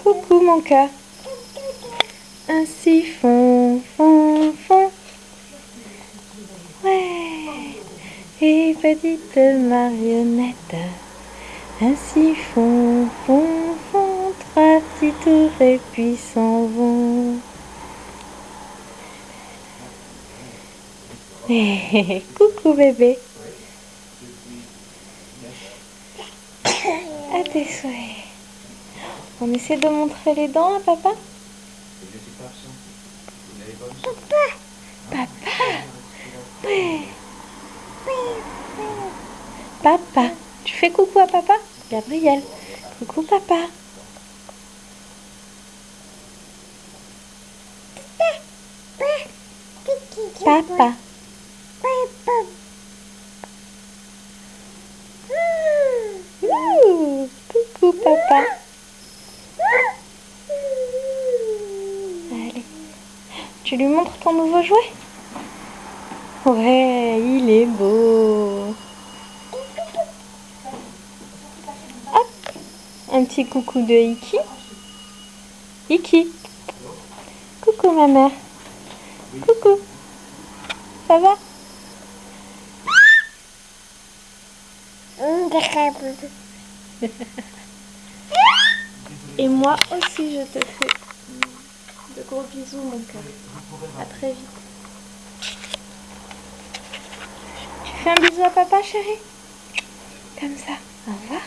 Coucou mon cœur. Un siphon, fond, fond. Ouais. Et petite marionnette. Un siphon, fond, fond. 3 petits tours et puis s'en vont. Coucou bébé. À tes souhaits. On essaie de montrer les dents à papa. Papa. Ouais. Papa. Tu fais coucou à papa? Gabriel. Coucou papa. Papa. Coucou papa. Allez. Tu lui montres ton nouveau jouet? Ouais, il est beau. Hop. Un petit coucou de Iki. Iki. Coucou ma mère. Coucou. Ça va? Et moi aussi je te fais de gros bisous mon cœur. À très vite. Tu fais un bisou à papa chérie? Comme ça. Au revoir.